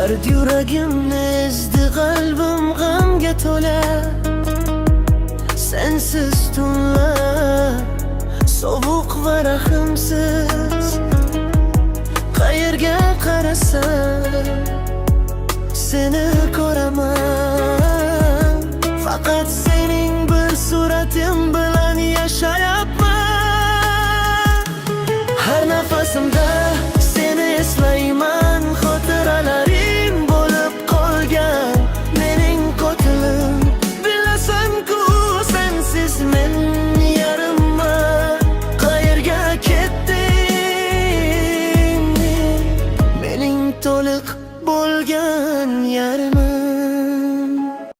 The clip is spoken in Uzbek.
Dard yuragimni ezdi, qalbim g'amga to'la. Sensiz tunlar sovuq va rahimsiz. Qayerga qarasam seni ko'raman. Faqat sening bir surating bilan yashayapman. Har nafasimda seni eslayman. Xotiralaring bo'lib qolgan mening qotilim. Bilasan-ku sensiz men yarimman. Qayerga ketding mening to'liq bo'lgan yarim.